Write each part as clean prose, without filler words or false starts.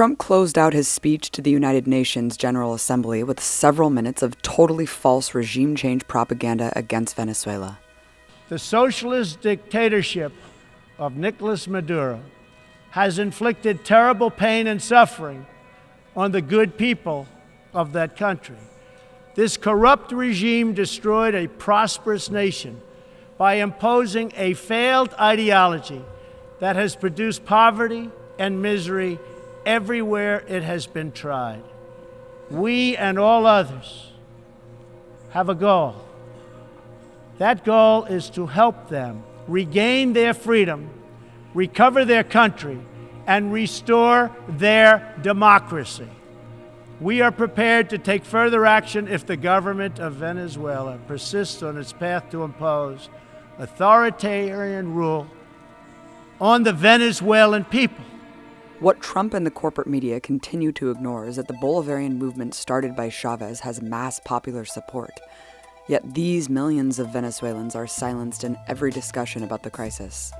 Trump closed out his speech to the United Nations General Assembly with several minutes of totally false regime change propaganda against Venezuela. The socialist dictatorship of Nicolas Maduro has inflicted terrible pain and suffering on the good people of that country. This corrupt regime destroyed a prosperous nation by imposing a failed ideology that has produced poverty and misery everywhere it has been tried. We and all others have a goal. That goal is to help them regain their freedom, recover their country, and restore their democracy. We are prepared to take further action if the government of Venezuela persists on its path to impose authoritarian rule on the Venezuelan people. What Trump and the corporate media continue to ignore is that the Bolivarian movement started by Chavez has mass popular support. Yet these millions of Venezuelans are silenced in every discussion about the crisis.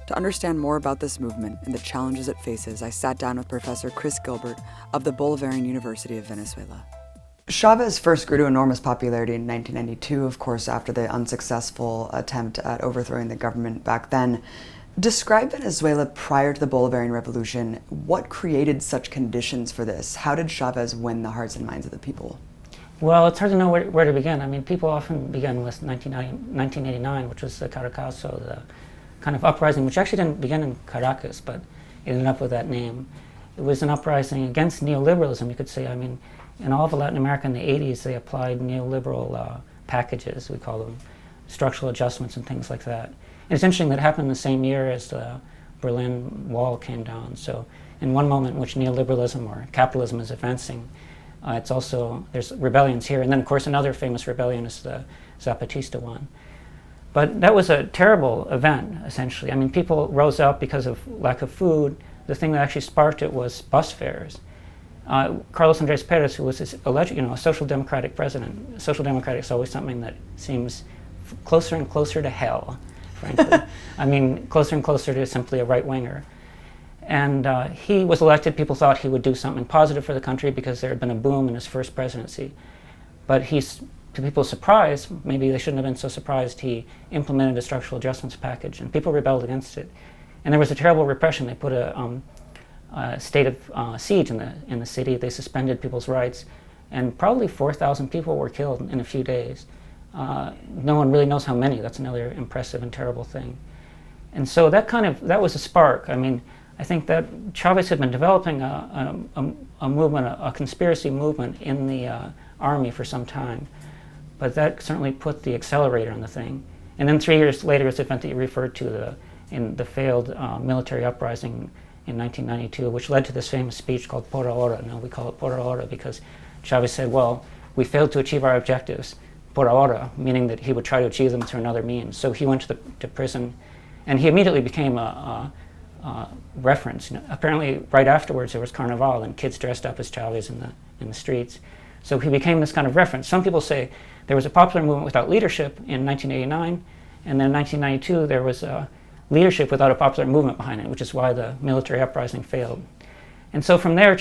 To understand more about this movement and the challenges it faces, I sat down with Professor Chris Gilbert of the Bolivarian University of Venezuela. Chavez first grew to enormous popularity in 1992, of course, after the unsuccessful attempt at overthrowing the government back then. Describe Venezuela prior to the Bolivarian Revolution. What created such conditions for this? How did Chavez win the hearts and minds of the people? Well, it's hard to know where to begin. I mean, people often begin with 1989, which was the Caracas, the kind of uprising, which actually didn't begin in Caracas, but it ended up with that name. It was an uprising against neoliberalism, you could say. I mean, in all of Latin America in the 80s, they applied neoliberal packages, we call them, structural adjustments and things like that. And it's interesting that it happened the same year as the Berlin Wall came down. So in one moment in which neoliberalism or capitalism is advancing, it's also, there's rebellions here. And then, of course, another famous rebellion is the Zapatista one. But that was a terrible event, essentially. I mean, people rose up because of lack of food. The thing that actually sparked it was bus fares. Carlos Andrés Pérez, who was this alleged, a social democratic president. Social democratic is always something that seems closer and closer to hell, frankly. I mean, closer and closer to simply a right-winger. And he was elected. People thought he would do something positive for the country because there had been a boom in his first presidency. But to people's surprise, maybe they shouldn't have been so surprised, he implemented a structural adjustments package, and people rebelled against it. And there was a terrible repression. They put a state of siege in the city. They suspended people's rights, and probably 4,000 people were killed in a few days. No one really knows how many. That's another impressive and terrible thing. And so that was a spark. I mean, I think that Chavez had been developing a movement, a conspiracy movement in the army for some time. But that certainly put the accelerator on the thing. And then 3 years later, it's the event that you referred to, in the failed military uprising in 1992, which led to this famous speech called Por Ahora. Now we call it Por Ahora because Chavez said, well, we failed to achieve our objectives, Por Ahora, meaning that he would try to achieve them through another means. So he went to prison, and he immediately became a reference. Apparently, right afterwards, there was Carnival, and kids dressed up as Chavez in the streets. So he became this kind of reference. Some people say there was a popular movement without leadership in 1989, and then in 1992 there was a leadership without a popular movement behind it, which is why the military uprising failed. And so from there,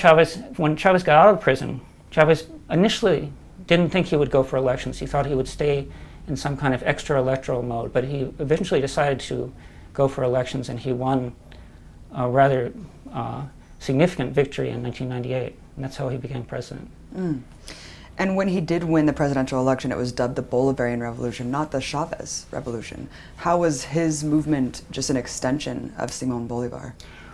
when Chavez got out of prison, Chavez initially didn't think he would go for elections. He thought he would stay in some kind of extra electoral mode, but he eventually decided to go for elections, and he won a rather significant victory in 1998, and that's how he became president. Mm. And when he did win the presidential election, it was dubbed the Bolivarian Revolution, not the Chavez Revolution. How was his movement just an extension of Simón Bolívar?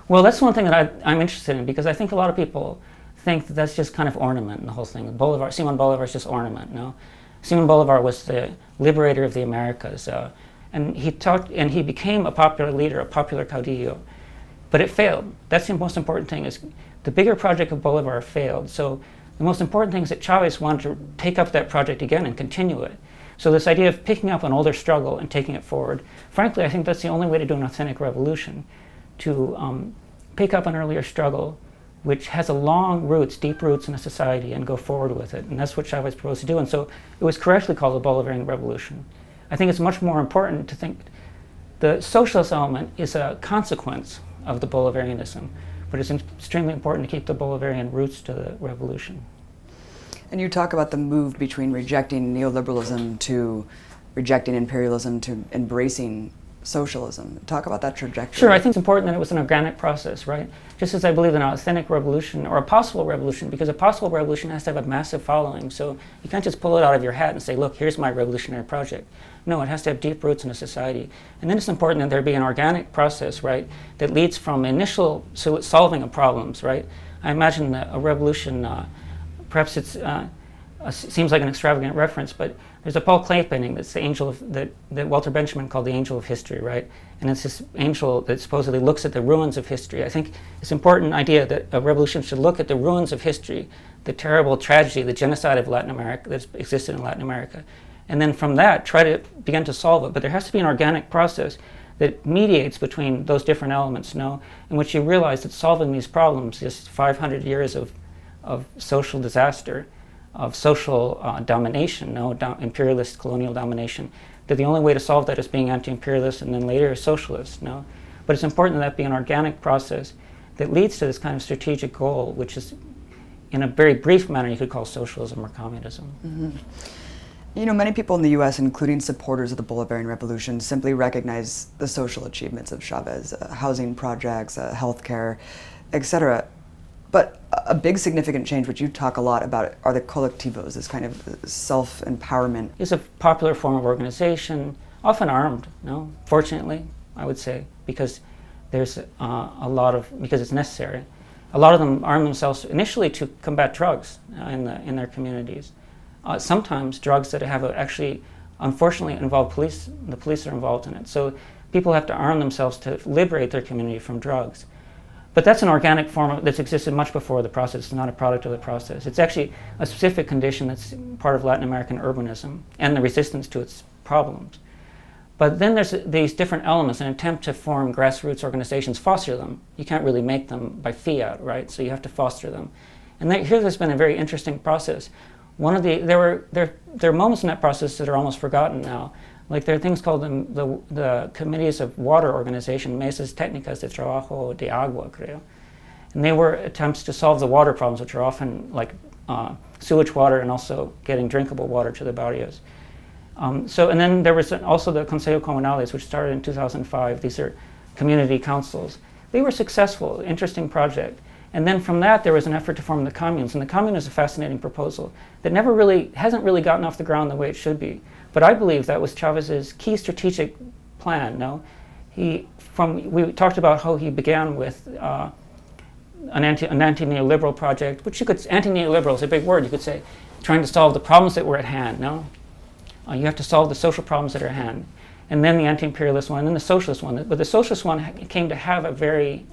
Well, that's one thing that I'm interested in, because I think a lot of people think that that's just kind of ornament in the whole thing. Simón Bolívar is just ornament, no? Simón Bolívar was the liberator of the Americas, and he became a popular leader, a popular caudillo, but it failed. That's the most important thing, is the bigger project of Bolívar failed. So the most important thing is that Chavez wanted to take up that project again and continue it. So this idea of picking up an older struggle and taking it forward, frankly, I think that's the only way to do an authentic revolution, to pick up an earlier struggle which has a long roots, deep roots in a society, and go forward with it. And that's what Chavez proposed to do. And so it was correctly called the Bolivarian Revolution. I think it's much more important to think the socialist element is a consequence of the Bolivarianism. but it's extremely important to keep the Bolivarian roots to the revolution. And you talk about the move between rejecting neoliberalism to rejecting imperialism to embracing socialism. Talk about that trajectory. Sure, I think it's important that it was an organic process, right? Just as I believe in an authentic revolution or a possible revolution, because a possible revolution has to have a massive following. So you can't just pull it out of your hat and say, look, here's my revolutionary project. No, it has to have deep roots in a society. And then it's important that there be an organic process, right, that leads from initial solving of problems, right? I imagine that a revolution, perhaps it seems like an extravagant reference, but there's a Paul Klee painting that's the angel of, that Walter Benjamin called the angel of history, right? And it's this angel that supposedly looks at the ruins of history. I think it's an important idea that a revolution should look at the ruins of history, the terrible tragedy, the genocide of Latin America that's existed in Latin America. And then from that, try to begin to solve it. But there has to be an organic process that mediates between those different elements, in which you realize that solving these problems, just 500 years of social disaster, of social domination, imperialist colonial domination, that the only way to solve that is being anti-imperialist and then later socialist, But it's important that be an organic process that leads to this kind of strategic goal, which is, in a very brief manner, you could call socialism or communism. Mm-hmm. Many people in the U.S., including supporters of the Bolivarian Revolution, simply recognize the social achievements of Chavez, housing projects, healthcare, etc. But a big significant change, which you talk a lot about, are the colectivos, this kind of self-empowerment. It's a popular form of organization, often armed, fortunately, I would say, because there's because it's necessary. A lot of them arm themselves initially to combat drugs in their communities. Sometimes drugs that have actually, unfortunately, involve police. The police are involved in it. So people have to arm themselves to liberate their community from drugs. But that's an organic form that's existed much before the process. It's not a product of the process. It's actually a specific condition that's part of Latin American urbanism and the resistance to its problems. But then there's these different elements, an attempt to form grassroots organizations, foster them. You can't really make them by fiat, right? So you have to foster them. And here there's been a very interesting process. There are moments in that process that are almost forgotten now. Like there are things called the committees of water organization, mesas técnicas de trabajo de agua, creo. And they were attempts to solve the water problems, which are often like sewage water and also getting drinkable water to the barrios. And then there was also the Consejo Comunales, which started in 2005. These are community councils. They were successful, interesting project. And then from that, there was an effort to form the communes. And the commune is a fascinating proposal that hasn't really gotten off the ground the way it should be. But I believe that was Chavez's key strategic plan, We talked about how he began with an anti-neoliberal project, which anti-neoliberal is a big word, you could say, trying to solve the problems that were at hand, You have to solve the social problems that are at hand. And then the anti-imperialist one, and then the socialist one. But the socialist one came to have a very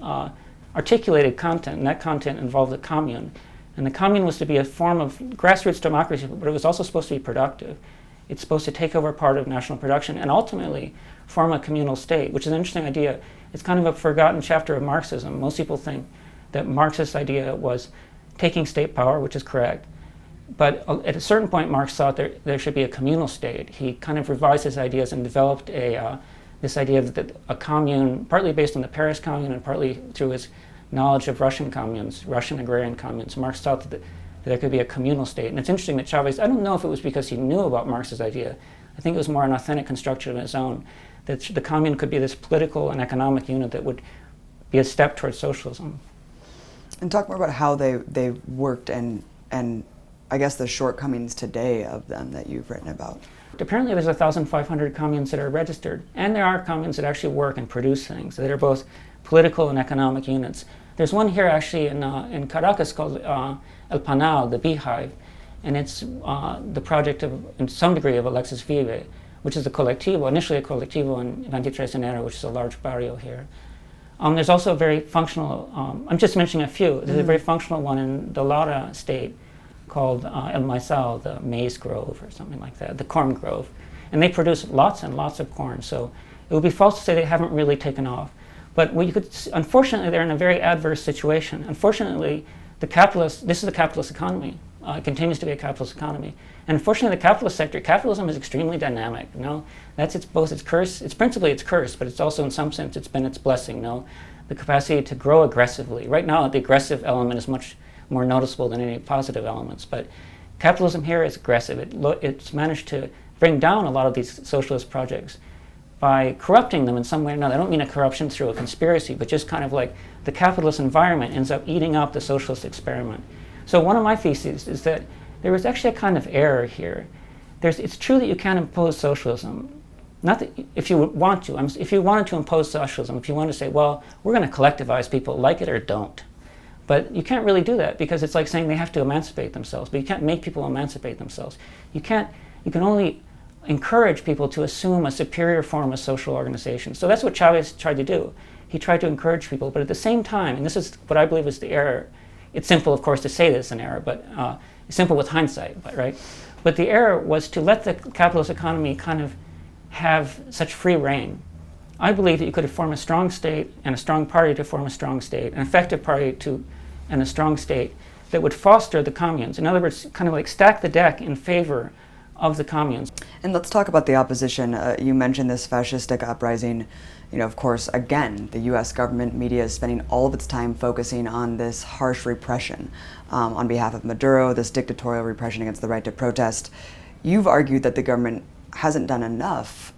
articulated content, and that content involved the commune. And the commune was to be a form of grassroots democracy, but it was also supposed to be productive. It's supposed to take over part of national production and ultimately form a communal state, which is an interesting idea. It's kind of a forgotten chapter of Marxism. Most people think that Marxist idea was taking state power, which is correct. But at a certain point, Marx thought there should be a communal state. He kind of revised his ideas and developed this idea of a commune, partly based on the Paris Commune and partly through his knowledge of Russian communes, Russian agrarian communes. Marx thought that there could be a communal state. And it's interesting that Chavez, I don't know if it was because he knew about Marx's idea. I think it was more an authentic construction of his own, that the commune could be this political and economic unit that would be a step towards socialism. And talk more about how they worked and I guess the shortcomings today of them that you've written about. Apparently there's 1,500 communes that are registered, and there are communes that actually work and produce things that are both political and economic units. There's one here actually in Caracas called El Panal, the Beehive, and it's the project in some degree of Alexis Vive, which is initially a colectivo in 23 de Enero, which is a large barrio here. There's also a very functional, I'm just mentioning a few, there's a very functional one in the Lara state called El Maizal, the maize grove or something like that, the corn grove. And they produce lots and lots of corn, so it would be false to say they haven't really taken off. But unfortunately, they're in a very adverse situation. Unfortunately, this is a capitalist economy. It continues to be a capitalist economy. And unfortunately, the capitalist sector, capitalism is extremely dynamic. That's both its curse, principally its curse, but it's also in some sense it's been its blessing. the capacity to grow aggressively. Right now, the aggressive element is much more noticeable than any positive elements, but capitalism here is aggressive. It's managed to bring down a lot of these socialist projects by corrupting them in some way or another. I don't mean a corruption through a conspiracy, but just kind of like the capitalist environment ends up eating up the socialist experiment. So one of my theses is that there is actually a kind of error here. It's true that you can't impose socialism. Not that if you want to. If you wanted to impose socialism, if you want to say, well, we're going to collectivize people, like it or don't. But you can't really do that because it's like saying they have to emancipate themselves. But you can't make people emancipate themselves. You can only encourage people to assume a superior form of social organization. So that's what Chavez tried to do. He tried to encourage people, but at the same time, and this is what I believe is the error. It's simple, of course, to say this is an error, but it's simple with hindsight, right? But the error was to let the capitalist economy kind of have such free reign. I believe that you could form a strong state and a strong party to form a strong state, an effective party and a strong state that would foster the communes. In other words, kind of like stack the deck in favor of the communes. And let's talk about the opposition. You mentioned this fascistic uprising. Of course, again, the U.S. government media is spending all of its time focusing on this harsh repression on behalf of Maduro, this dictatorial repression against the right to protest. You've argued that the government hasn't done enough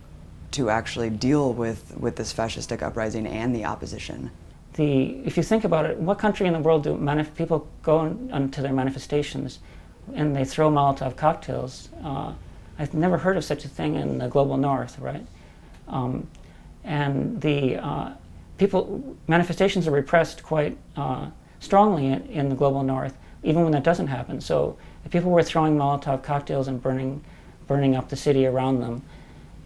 to actually deal with this fascistic uprising and the opposition. If you think about it, what country in the world do people go onto their manifestations and they throw Molotov cocktails? I've never heard of such a thing in the global north, right? And the manifestations are repressed quite strongly in the global north, even when that doesn't happen. So if people were throwing Molotov cocktails and burning up the city around them,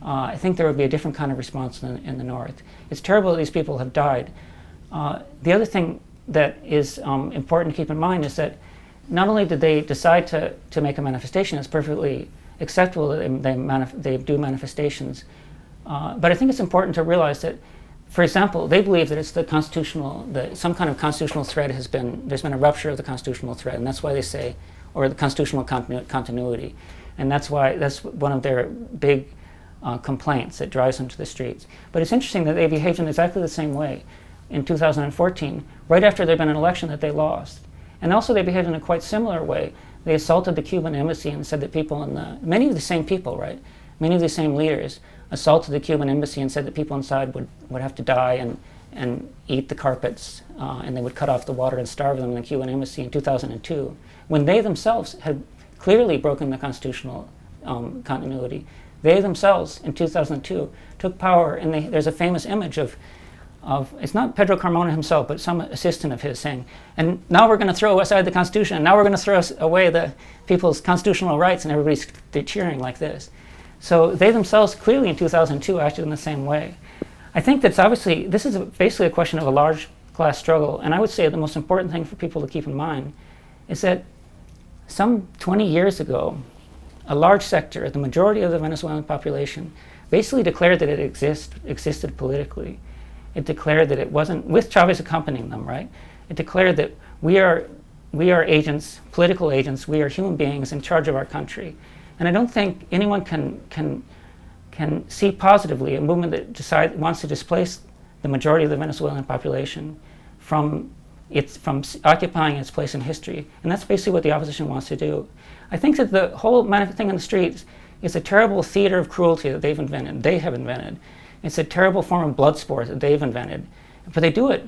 I think there would be a different kind of response in the north. It's terrible that these people have died. The other thing that is important to keep in mind is that not only did they decide to make a manifestation, it's perfectly acceptable that they do manifestations, but I think it's important to realize that, for example, they believe that it's some kind of constitutional thread there's been a rupture of the constitutional thread, and that's why they say, or the constitutional continuity, and that's one of their big complaints that drives them to the streets. But it's interesting that they behaved in exactly the same way in 2014, right after there'd been an election that they lost. And also they behaved in a quite similar way. They assaulted the Cuban embassy and said that many of the same people, right? Many of the same leaders assaulted the Cuban embassy and said that people inside would have to die and eat the carpets, and they would cut off the water and starve them in the Cuban embassy in 2002, when they themselves had clearly broken the constitutional continuity. They themselves, in 2002, took power, and there's a famous image of it's not Pedro Carmona himself, but some assistant of his saying, and now we're going to throw aside the Constitution, and now we're going to throw away the people's constitutional rights, and everybody's cheering like this. So they themselves clearly in 2002 acted in the same way. I think this is basically a question of a large class struggle, and I would say the most important thing for people to keep in mind is that some 20 years ago, a large sector, the majority of the Venezuelan population, basically declared that it existed politically. It declared that it wasn't, with Chavez accompanying them, right? It declared that we are agents, political agents, we are human beings in charge of our country. And I don't think anyone can see positively a movement that wants to displace the majority of the Venezuelan population from occupying its place in history. And that's basically what the opposition wants to do. I think that the whole thing on the streets is a terrible theater of cruelty that they have invented. It's a terrible form of blood sport that they've invented. But they do it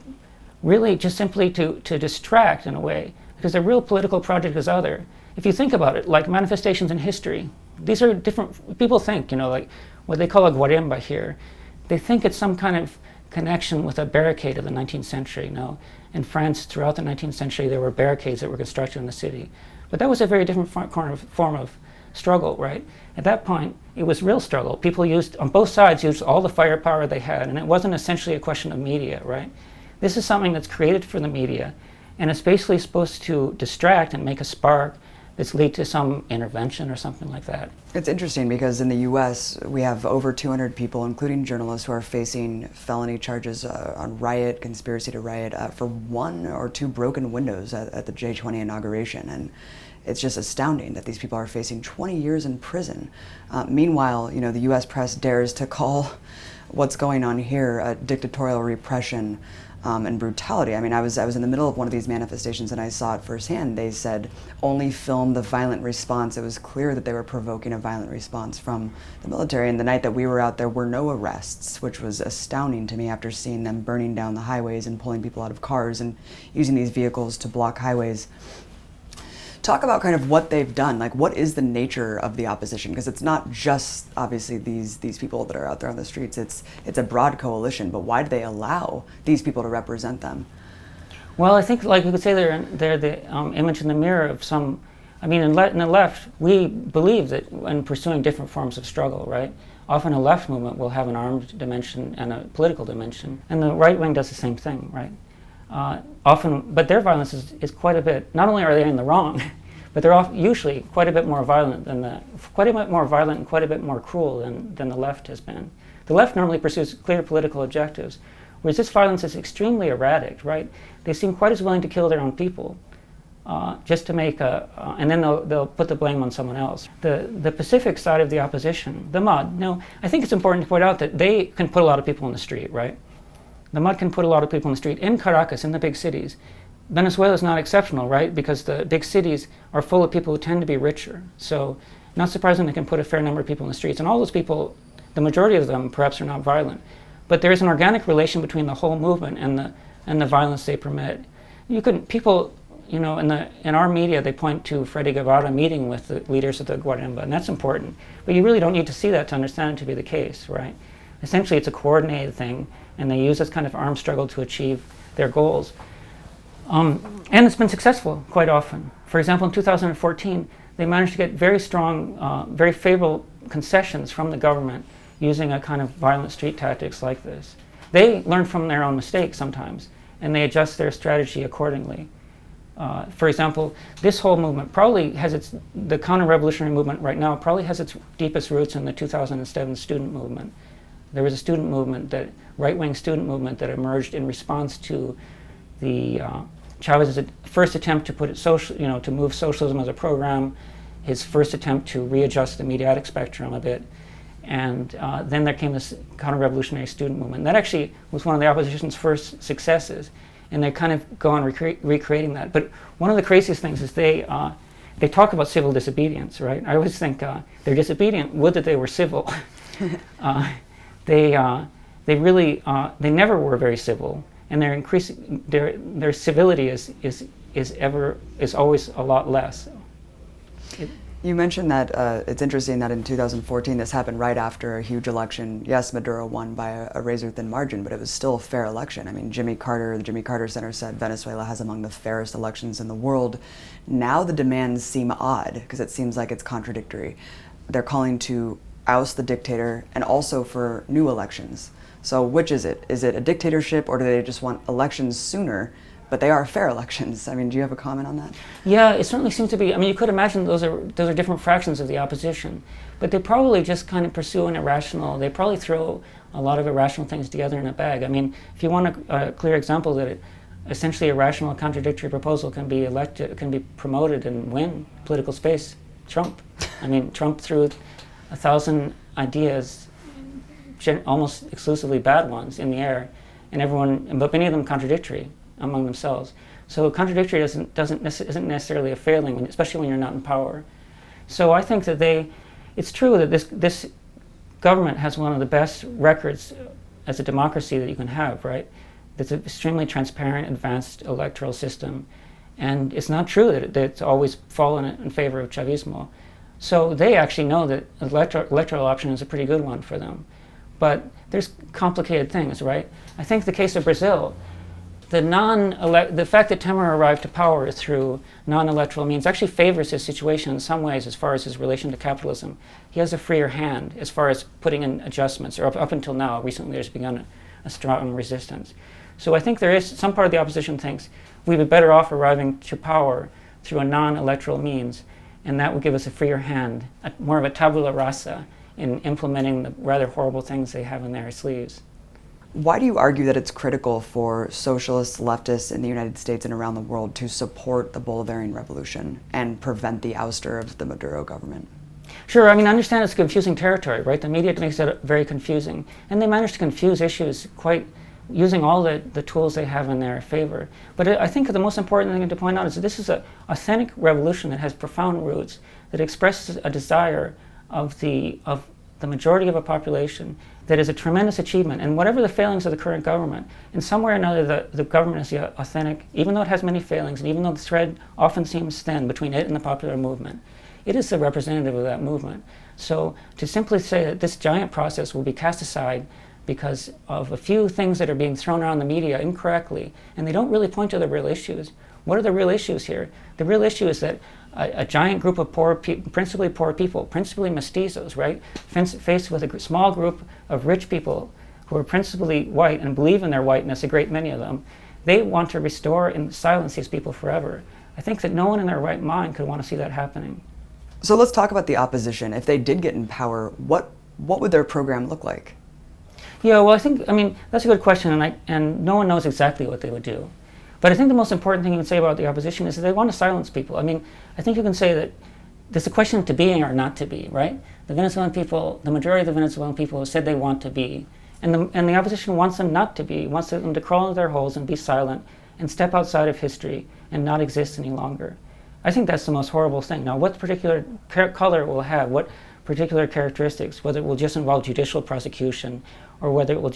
really just simply to distract in a way, because the real political project is other. If you think about it, like manifestations in history, these are different, people think, like what they call a guarimba here, they think it's some kind of connection with a barricade of the 19th century. In France, throughout the 19th century, there were barricades that were constructed in the city. But that was a very different form of struggle, right? At that point, it was real struggle. People on both sides used all the firepower they had, and it wasn't essentially a question of media, right? This is something that's created for the media, and it's basically supposed to distract and make a spark that's lead to some intervention or something like that. It's interesting because in the U.S., we have over 200 people, including journalists, who are facing felony charges on conspiracy to riot, for 1 or 2 broken windows at the J20 inauguration. And it's just astounding that these people are facing 20 years in prison. Meanwhile, the U.S. press dares to call what's going on here a dictatorial repression and brutality. I mean, I was in the middle of one of these manifestations and I saw it firsthand. They said, only film the violent response. It was clear that they were provoking a violent response from the military. And the night that we were out there were no arrests, which was astounding to me after seeing them burning down the highways and pulling people out of cars and using these vehicles to block highways. Talk about kind of what they've done. Like, what is the nature of the opposition? Because it's not just obviously these people that are out there on the streets. It's a broad coalition. But why do they allow these people to represent them? Well, I think, like we could say, they're the image in the mirror of some. I mean, in the left, we believe that in pursuing different forms of struggle, right? Often a left movement will have an armed dimension and a political dimension, and the right wing does the same thing, right? Often, but their violence is quite a bit. Not only are they in the wrong, but they're usually quite a bit more violent quite a bit more violent and quite a bit more cruel than the left has been. The left normally pursues clear political objectives, whereas this violence is extremely erratic, right? They seem quite as willing to kill their own people, just to make and then they'll put the blame on someone else. The Pacific side of the opposition, the MUD. Now, I think it's important to point out that they can put a lot of people on the street, right? The MUD can put a lot of people on the street. In Caracas, in the big cities, Venezuela is not exceptional, right? Because the big cities are full of people who tend to be richer. So, not surprising they can put a fair number of people in the streets. And all those people, the majority of them perhaps are not violent. But there is an organic relation between the whole movement and the violence they permit. People, in our media, they point to Freddy Guevara meeting with the leaders of the Guaremba, and that's important. But you really don't need to see that to understand it to be the case, right? Essentially, it's a coordinated thing, and they use this kind of armed struggle to achieve their goals. And it's been successful quite often. For example, in 2014, they managed to get very strong, very favorable concessions from the government using a kind of violent street tactics like this. They learn from their own mistakes sometimes, and they adjust their strategy accordingly. For example, this whole movement probably has the counter-revolutionary movement right now probably has its deepest roots in the 2007 student movement. There was a student movement, right-wing student movement that emerged in response to the Chavez's first attempt to put it to move socialism as a program, his first attempt to readjust the mediatic spectrum a bit, and then there came this counter-revolutionary student movement. That actually was one of the opposition's first successes, and they kind of go on recreating that. But one of the craziest things is they talk about civil disobedience, right? I always think they're disobedient. Would that they were civil. They never were very civil, and their civility is always a lot less. You mentioned that it's interesting that in 2014 this happened right after a huge election. Yes, Maduro won by a razor-thin margin, but it was still a fair election. I mean, the Jimmy Carter Center said Venezuela has among the fairest elections in the world. Now the demands seem odd because it seems like it's contradictory. They're calling to oust the dictator and also for new elections. So which is it? Is it a dictatorship, or do they just want elections sooner? But they are fair elections. I mean, do you have a comment on that? Yeah, it certainly seems to be. I mean, you could imagine those are different fractions of the opposition, but they probably just kind of pursue an irrational. They probably throw a lot of irrational things together in a bag. I mean, if you want a clear example that essentially a rational, contradictory proposal can be elected, can be promoted and win political space, Trump. I mean, Trump threw 1,000 ideas, almost exclusively bad ones, in the air, and but many of them contradictory among themselves. So contradictory isn't necessarily a failing, especially when you're not in power. So I think that it's true that this government has one of the best records as a democracy that you can have, right? It's an extremely transparent, advanced electoral system. And it's not true that it's always fallen in favor of Chavismo. So they actually know that electoral option is a pretty good one for them. But there's complicated things, right? I think the case of Brazil, the fact that Temer arrived to power through non-electoral means actually favors his situation in some ways as far as his relation to capitalism. He has a freer hand as far as putting in adjustments, or up until now, recently there's begun a strong resistance. So I think there is some part of the opposition thinks we'd be better off arriving to power through a non-electoral means, and that would give us a freer hand, more of a tabula rasa in implementing the rather horrible things they have in their sleeves. Why do you argue that it's critical for socialists, leftists in the United States and around the world to support the Bolivarian Revolution and prevent the ouster of the Maduro government? Sure, I mean, I understand it's confusing territory, right? The media makes it very confusing. And they manage to confuse issues quite using all the tools they have in their favor. But I think the most important thing to point out is that this is an authentic revolution that has profound roots, that expresses a desire of the majority of a population that is a tremendous achievement. And whatever the failings of the current government, in some way or another the government is the authentic, even though it has many failings, and even though the thread often seems thin between it and the popular movement, it is the representative of that movement. So to simply say that this giant process will be cast aside because of a few things that are being thrown around the media incorrectly, and they don't really point to the real issues. What are the real issues here? The real issue is that a giant group of principally poor people, principally mestizos, right, faced with a small group of rich people who are principally white and believe in their whiteness, a great many of them, they want to restore and silence these people forever. I think that no one in their right mind could want to see that happening. So let's talk about the opposition. If they did get in power, what would their program look like? Yeah, well, I mean, that's a good question, and no one knows exactly what they would do. But I think the most important thing you can say about the opposition is that they want to silence people. I mean, I think you can say that there's a question of to be or not to be, right? The Venezuelan people, the majority of the Venezuelan people have said they want to be, and the opposition wants them not to be, wants them to crawl into their holes and be silent and step outside of history and not exist any longer. I think that's the most horrible thing. Now, what particular color it will have, what particular characteristics, whether it will just involve judicial prosecution or whether it will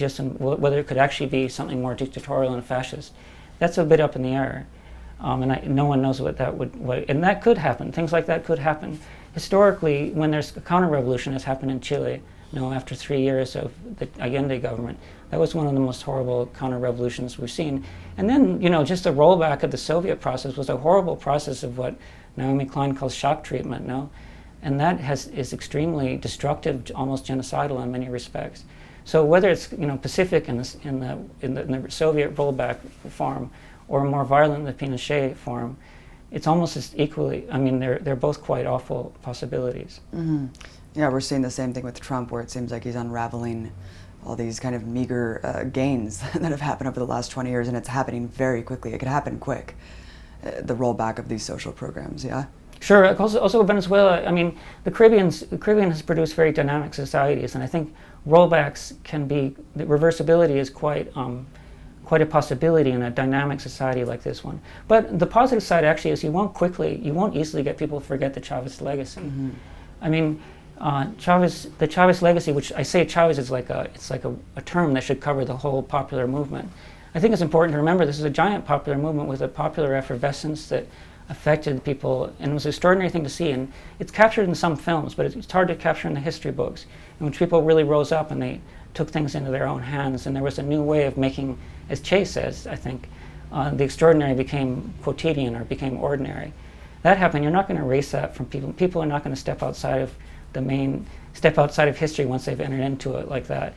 whether it could actually be something more dictatorial and fascist, that's a bit up in the air. No one knows what that would, and that could happen. Things like that could happen. Historically, when there's a counter-revolution, as happened in Chile, after 3 years of the Allende government, that was one of the most horrible counter-revolutions we've seen. And then, just the rollback of the Soviet process was a horrible process of what Naomi Klein calls shock treatment, and that is extremely destructive, almost genocidal in many respects. So whether it's Pacific in the Soviet rollback form or more violent in the Pinochet form, it's almost as equally. I mean, they're both quite awful possibilities. Mm-hmm. Yeah, we're seeing the same thing with Trump, where it seems like he's unraveling all these kind of meager gains that have happened over the last 20 years, and it's happening very quickly. It could happen quick. The rollback of these social programs, yeah. Sure. Also Venezuela. I mean, the Caribbean has produced very dynamic societies, and I think rollbacks can be, the reversibility is quite a possibility in a dynamic society like this one. But the positive side actually is you won't easily get people to forget the Chavez legacy. Mm-hmm. I mean, the Chavez legacy, which I say Chavez is like a term that should cover the whole popular movement. I think it's important to remember this is a giant popular movement with a popular effervescence that affected people, and it was an extraordinary thing to see. And it's captured in some films, but it's hard to capture in the history books, in which people really rose up and they took things into their own hands, and there was a new way of making, as Che says, I think, the extraordinary became quotidian or became ordinary. That happened. You're not going to erase that from people. People are not going to step outside of history once they've entered into it like that.